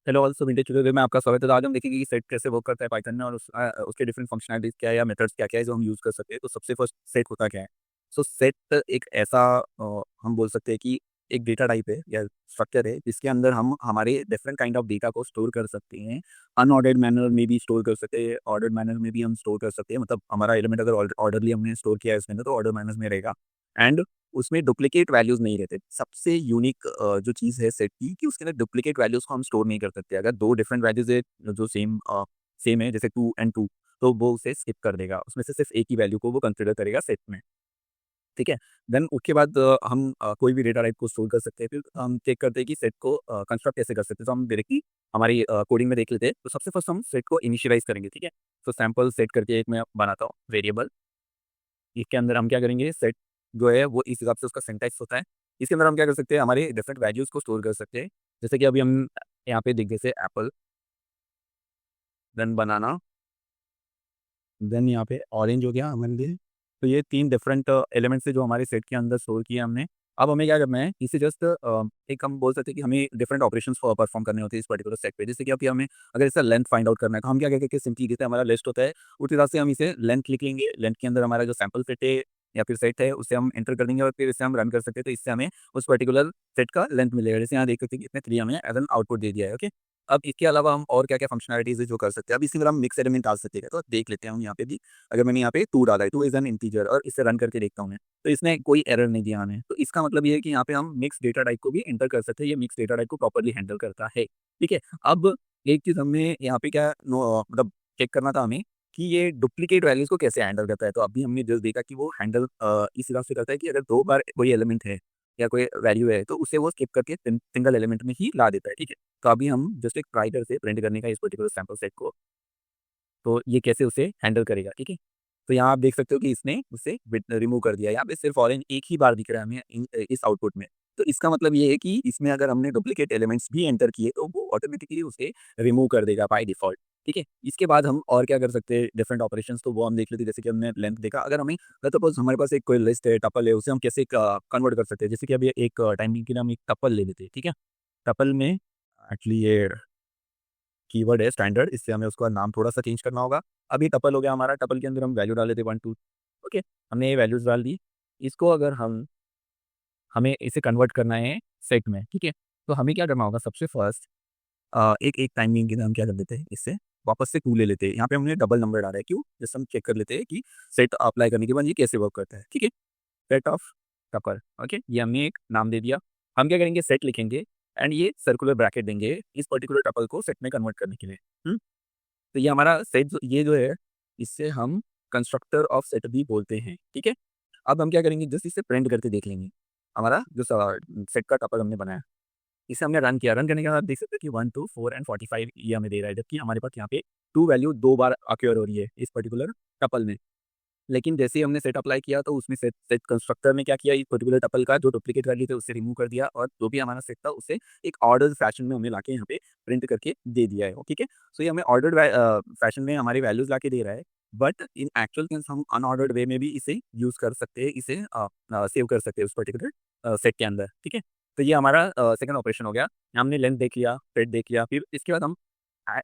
Hello all, सो vintage tutorial में आपका स्वागत है। तो आज हम देखेंगे कि सेट कैसे वर्क करता है पाइथन में और उसके डिफरेंट फंक्शनैलिटीज़ क्या है या मेथड्स क्या-क्या है जो हम यूज़ कर सकते हैं। तो सबसे फर्स्ट सेट होता क्या है? सो सेट एक ऐसा हम बोल सकते हैं कि एक डेटा टाइप है या स्ट्रक्चर है जिसके अंदर हम हमारे डिफरेंट काइंड ऑफ डेटा को स्टोर कर सकते हैं। अनऑर्डर्ड मैनर में भी स्टोर कर सकते हैं, ऑर्डर्ड मैनर में भी हम स्टोर कर सकते हैं। मतलब हमारा एलिमेंट अगर ऑर्डरली हमने स्टोर किया है उसके अंदर तो ऑर्डर मैनर में रहेगा। एंड उसमें डुप्लीकेट वैल्यूज़ नहीं रहते। सबसे यूनिक जो चीज़ है सेट की कि उसके अंदर डुप्लीकेट वैल्यूज़ को हम स्टोर नहीं कर सकते। अगर 2 डिफरेंट वैल्यूज़ है जो सेम है जैसे 2 एंड 2 तो वो उसे स्किप कर देगा। उसमें से सिर्फ़ एक ही वैल्यू को वो कंसीडर करेगा सेट में, ठीक है? देन उसके बाद हम कोई भी डेटा टाइप को स्टोर कर सकते हैं। फिर हम चेक करते हैं कि सेट को कंस्ट्रक्ट कैसे कर सकते हैं। तो हम डायरेक्टली हमारी कोडिंग में देख लेते हैं। तो सबसे फर्स्ट हम सेट को इनिशियलाइज़ करेंगे, ठीक है? तो सैंपल सेट करके एक मैं बनाता हूँ वेरिएबल। इसके अंदर हम क्या करेंगे सेट जो है वो इस हिसाब से उसका सिंटैक्स होता है। इसके अंदर हम क्या कर सकते हैं हमारे डिफरेंट वैल्यूज़ को स्टोर कर सकते हैं। जैसे कि अभी हम यहाँ पे देख जैसे एप्पल, देन बनाना, देन यहाँ पे ऑरेंज हो गया हमारे लिए। तो ये 3 डिफरेंट एलिमेंट्स है जो हमारे सेट के अंदर स्टोर किए हमने। अब हमें क्या करना है इसे जस्ट एक हम बोल सकते हैं कि हमें डिफरेंट ऑपरेशंस परफॉर्म करने होते हैं इस पर्टिकुलर सेट पे। जैसे कि अभी हमें अगर इसका लेंथ फाइंड आउट करना है तो हम क्या करेंगे सिंपली जैसे हमारा लिस्ट होता है उस हिसाब से हम इसे लेंथ लिख लेंगे। लेंथ के अंदर हमारा जो सैंपल सेट है या फिर सेट है उसे हम एंटर कर देंगे और फिर इसे हम रन कर सकते हैं। तो इससे हमें उस पर्टिकुलर सेट का लेंथ मिलेगा। जैसे यहाँ देख सकते हैं कि इसने 3 हमें एज़ एन आउटपुट दे दिया है। ओके। अब इसके अलावा हम और क्या-क्या फंक्शनैलिटीज़ है जो कर सकते हैं। अब इसी में हम मिक्स एलिमेंट डाल सकते हैं। तो देख लेते हैं हम यहाँ पे भी। अगर मैंने यहाँ पे 2 डाला है, 2 इज़ एन इंटीजर और इसे रन करके देखता हूँ मैं, तो इसने कोई एरर नहीं दिया हमें। तो इसका मतलब ये है कि यहाँ पे हम मिक्स डेटा टाइप को भी एंटर कर सकते हैं। ये मिक्स डेटा टाइप को प्रॉपर्ली हैंडल करता है, ठीक है? अब एक चीज़ हमने यहाँ पे क्या मतलब चेक करना था हमें कि ये डुप्लीकेट वैल्यूज़ को कैसे हैंडल करता है। तो अभी हमने जस्ट देखा कि वो हैंडल इस हिसाब से करता है कि अगर 2 बार कोई एलिमेंट है या कोई वैल्यू है, तो उसे वो स्किप करके सिंगल एलिमेंट में ही ला देता है, ठीक है? तो अभी हम जस्ट एक ट्राई करते हैं प्रिंट करने का इस पर्टिकुलर सैंपल सेट को। तो ये कैसे उसे हैंडल करेगा, ठीक है? तो यहाँ आप देख सकते हो कि इसने उसे विद रिमूव कर दिया। यहाँ पे सिर्फ ऑरेंज एक ही बार दिख रहा है हमें इस आउटपुट में। तो इसका मतलब ये है कि इसमें अगर हमने डुप्लीकेट एलिमेंट्स भी एंटर किए तो वो ऑटोमेटिकली उसे रिमूव कर देगा बाय डिफ़ॉल्ट, ठीक है? इसके बाद हम और क्या कर सकते हैं डिफरेंट ऑपरेशंस तो वो हम देख लेते हैं। जैसे कि हमने लेंथ देखा। अगर हमें सपोज़ हमारे पास एक कोई लिस्ट है, टपल है, उसे हम कैसे कन्वर्ट कर सकते हैं। जैसे कि अभी एक टाइमिंग के लिए हम एक टपल ले लेते हैं, ठीक है? टपल में एक्चुअली ये कीवर्ड है स्टैंडर्ड, इससे हमें उसका नाम थोड़ा-सा चेंज करना होगा। अभी टपल हो गया हमारा, टपल के अंदर हम वैल्यू डाल देते हैं 1, 2 ओके, हमने ये वैल्यूज़ डाल दी। इसको अगर हमें इसे कन्वर्ट करना है सेट में, ठीक है? तो हमें क्या करना होगा सबसे फर्स्ट एक एक टाइमिंग के लिए हम क्या कर देते हैं इससे वापस से 2 ले लेते हैं। यहाँ पे हमने डबल नंबर डाला है, क्यों? जस्ट हम चेक कर लेते हैं कि सेट अप्लाई करने के बाद ये कैसे वर्क करता है, ठीक है? सेट ऑफ टपल, ओके, ये हमने एक नाम दे दिया। हम क्या करेंगे सेट लिखेंगे एंड ये सर्कुलर ब्रैकेट देंगे इस पर्टिकुलर टपल को सेट में कन्वर्ट करने के लिए। हुँ? तो ये हमारा सेट ये जो है इससे हम कंस्ट्रक्टर ऑफ सेट भी बोलते हैं, ठीक है? अब हम क्या करेंगे जस्ट इसे प्रिंट करके देख लेंगे। हमारा जो सेट का टपल हमने बनाया, इसे हमने रन किया। रन करने के बाद आप देख सकते हैं कि 1, 2, 4 एंड 45 ये हमें दे रहा है, जबकि हमारे पास यहाँ पे 2 वैल्यू 2 बार अक्योर हो रही है इस पर्टिकुलर टपल में। लेकिन जैसे ही हमने सेट अप्लाई किया तो उसमें सेट सेट कंस्ट्रक्टर ने क्या किया, इस पर्टिकुलर टपल का जो डुप्लीकेट वैल्यू थे उसे रिमूव कर दिया और जो भी हमारा सेट था उसे एक ऑर्डर फैशन में हमें लाके यहाँ पे प्रिंट करके दे दिया है, ठीक है? सो ये हमें ऑर्डर्ड फैशन में हमारी वैल्यूज़ लाके दे रहा है, बट इन एक्चुअल केस हम अनऑर्डर्ड वे में भी इसे यूज़ कर सकते हैं, इसे सेव कर सकते हैं उस पर्टिकुलर सेट के अंदर, ठीक है? तो ये हमारा सेकंड ऑपरेशन हो गया। हमने लेंथ देख लिया, ब्रेड्थ देख लिया, फिर इसके बाद हम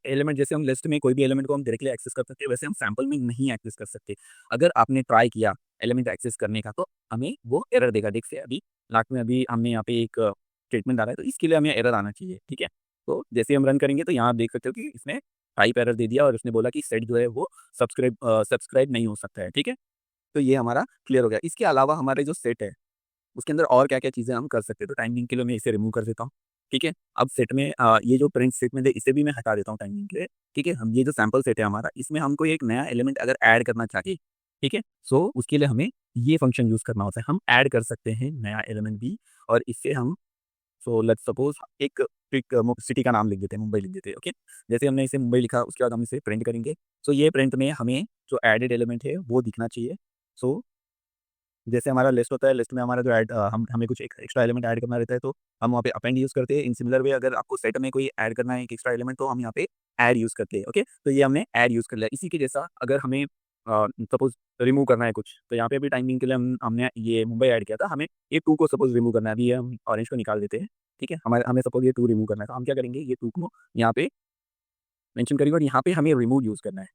एलिमेंट जैसे हम लिस्ट में कोई भी एलिमेंट को हम डायरेक्टली एक्सेस कर सकते हैं, वैसे हम सैंपल में नहीं एक्सेस कर सकते। अगर आपने ट्राई किया एलिमेंट एक्सेस करने का तो हमें वो एरर देगा। देखिए अभी लास्ट में अभी हमने यहाँ पे एक स्टेटमेंट डाला है तो इसके लिए हमें एरर आना चाहिए, ठीक है? तो जैसे ही हम रन करेंगे तो यहाँ आप देख सकते हो कि इसने टाइप एरर दे दिया और उसने बोला कि सेट जो है वो सब्सक्राइब नहीं हो सकता है, ठीक है? तो ये हमारा क्लियर हो गया। इसके अलावा हमारे जो सेट है उसके अंदर और क्या-क्या चीज़ें हम कर सकते हैं, तो टाइमिंग के लिए मैं इसे रिमूव कर देता हूँ, ठीक है? अब सेट में ये जो प्रिंट स्टेटमेंट है इसे भी मैं हटा देता हूँ टाइमिंग के लिए, ठीक है? हम ये जो सैंपल सेट है हमारा इसमें हम कोई एक नया एलिमेंट अगर ऐड करना चाहें, ठीक है? सो उसके लिए हमें ये फंक्शन यूज़ करना होता है। हम ऐड कर सकते हैं नया एलिमेंट भी और इससे हम सो लेट्स सपोज़ एक एक सिटी का नाम लिख देते हैं, मुंबई लिख देते हैं, ओके? जैसे हमने इसे मुंबई लिखा उसके बाद हम इसे प्रिंट करेंगे। सो ये प्रिंट में हमें जो एडेड एलिमेंट है वो दिखना चाहिए। सो जैसे हमारा लिस्ट होता है, लिस्ट में हमारा जो हम हमें कुछ एक एक्स्ट्रा एलिमेंट ऐड करना रहता है, तो हम वहाँ पे अपेंड यूज़ करते हैं। इन सिमिलर वे अगर आपको सेट में कोई ऐड करना है एक एक्स्ट्रा एलिमेंट, तो हम यहाँ पे ऐड यूज़ करते हैं, ओके? तो ये हमने ऐड यूज़ कर लिया। इसी के जैसा अगर हमें सपोज़ रिमूव करना है कुछ, तो यहाँ पे अभी टाइमिंग के लिए हमने ये मुंबई ऐड किया था, हमें ये 2 को सपोज़ रिमूव करना है, अभी ये हम ऑरेंज को निकाल देते हैं, ठीक है? हमें सपोज़ ये 2 रिमूव करना है, तो हम क्या करेंगे, ये 2 को यहाँ पे मेंशन करेंगे और यहाँ पे हमें रिमूव यूज़ करना है।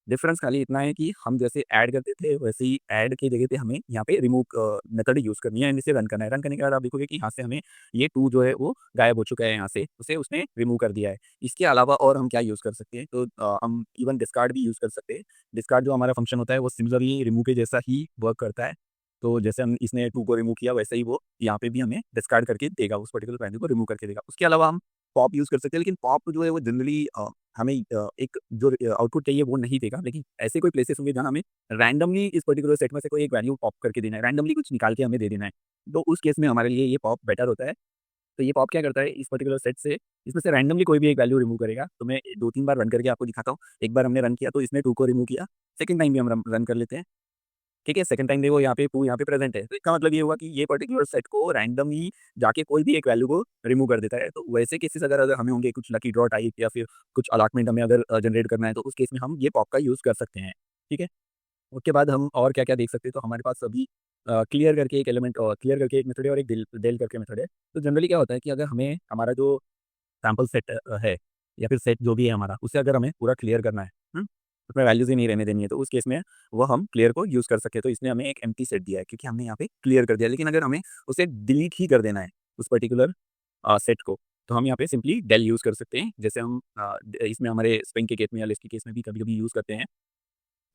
डिफरेंस खाली इतना है कि हम जैसे ऐड करते थे, वैसे ही ऐड की जगह पे हमें यहाँ पे रिमूव मेथड यूज़ करनी है एंड इसे रन करना है। रन करने के बाद आप देखोगे कि यहाँ से हमें ये 2 जो है वो गायब हो चुका है यहाँ से, उसे उसने रिमूव कर दिया है। इसके अलावा और हम क्या यूज़ कर सकते हैं, तो हम इवन डिस्कार्ड भी यूज़ कर सकते हैं। डिस्कार्ड जो हमारा फंक्शन होता है वो सिमिलरली रिमूव के जैसा ही वर्क करता है। तो जैसे हम इसने 2 को रिमूव किया, वैसे ही वो यहाँ पे भी हमें डिस्कार्ड करके देगा, उस पर्टिकुलर वैल्यू को रिमूव करके देगा। उसके अलावा हम पॉप यूज़ कर सकते हैं, लेकिन पॉप जो है वो जनरली हमें एक जो आउटपुट चाहिए वो नहीं देगा, लेकिन ऐसे कोई प्लेसेस होंगे जहाँ हमें रैंडमली इस पर्टिकुलर सेट में से कोई एक वैल्यू पॉप करके देना है, रैंडमली कुछ निकाल के हमें दे देना है। तो उस केस में हमारे लिए ये पॉप बेटर होता है। तो ये पॉप क्या करता है, इस पर्टिकुलर सेट से इसमें से रैंडमली कोई भी एक वैल्यू रिमूव करेगा। तो मैं 2-3 बार रन करके आपको दिखाता हूँ। एक बार हमने रन किया तो इसने 2 को रिमूव किया, सेकंड टाइम भी हम रन कर लेते हैं। ठीक है, सेकंड टाइम देखो यहाँ पे 2 यहाँ पे प्रेज़ेंट है। तो इसका मतलब ये हुआ कि ये पर्टिकुलर सेट को रैंडमली जाके कोई भी एक वैल्यू को रिमूव कर देता है। तो वैसे केसेस अगर अगर हमें होंगे कुछ लकी ड्रॉ टाइप या फिर कुछ अलॉटमेंट हमें अगर जनरेट करना है, तो उस केस में हम ये पॉप का यूज़ कर सकते हैं। ठीक है? उसके बाद हम और क्या-क्या देख सकते हैं, तो हमारे पास अभी क्लियर करके एक एलिमेंट क्लियर करके एक मेथड है और एक डेल करके मेथड है। तो जनरली क्या होता है कि अगर हमें हमारा जो सैंपल सेट है या फिर सेट जो भी है हमारा, उसे अगर हमें पूरा क्लियर करना है, उसमें वैल्यूज़ ही नहीं रहने देनी है, तो उस केस में वो हम क्लियर को यूज़ कर सकते हैं। तो इसने हमें एक एम्प्टी सेट दिया है क्योंकि हमने यहाँ पे क्लियर कर दिया। लेकिन अगर हमें उसे डिलीट ही कर देना है, उस पर्टिकुलर सेट को, तो हम यहाँ पे सिंपली डेल यूज़ कर सकते हैं। जैसे हम इसमें हमारे स्ट्रिंग के केस में या लिस्ट के केस में भी कभी-कभी यूज़ करते हैं।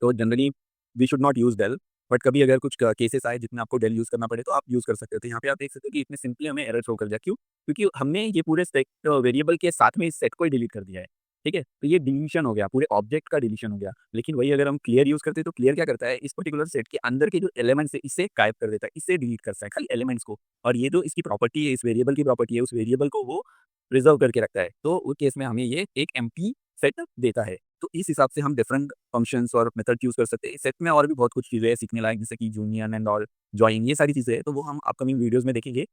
तो generally we should not use डेल, बट कभी अगर कुछ केसेस आए जिसमें आपको डेल यूज़ करना पड़े, तो आप यूज़ कर सकते हो। तो यहाँ पे आप देख सकते हो कि इतने सिंपली हमें एरर थ्रो कर दिया। क्यों? क्योंकि हमने ये पूरे सेट वेरिएबल के साथ में इस सेट को ही डिलीट कर दिया है। ठीक है? तो ये डिलीशन हो गया, पूरे ऑब्जेक्ट का डिलीशन हो गया। लेकिन वही अगर हम क्लियर यूज़ करते हैं, तो क्लियर क्या करता है, इस पर्टिकुलर सेट के अंदर के जो एलिमेंट्स है, इसे गायब कर देता है, इसे डिलीट करता है, खाली एलिमेंट्स को। और ये जो इसकी प्रॉपर्टी है, इस वेरिएबल की प्रॉपर्टी है, उस वेरिएबल को वो प्रिज़र्व करके रखता है। तो उस केस में हमें ये एक एम्प्टी सेट देता है। तो इस हिसाब से हम डिफरेंट फंक्शंस और मेथड यूज़ कर सकते हैं। इस सेट में और भी बहुत कुछ चीज़ें हैं सीखने लायक, जैसे कि यूनियन एंड ऑल, जॉइन, ये सारी चीज़ें हैं, तो वो हम अपकमिंग वीडियोज़ में देखेंगे।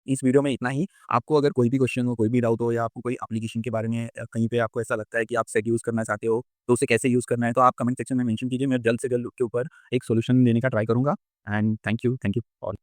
इस वीडियो में इतना ही। आपको अगर कोई भी क्वेश्चन हो, कोई भी डाउट हो या आपको कोई एप्लीकेशन के बारे में कहीं पे आपको ऐसा लगता है कि आप सेट यूज़ करना चाहते हो, तो उसे कैसे यूज़ करना है, तो आप कमेंट सेक्शन में मेंशन कीजिए। मैं जल्द से जल्द उसके ऊपर एक सॉल्यूशन देने का ट्राई करूँगा। And thank you all.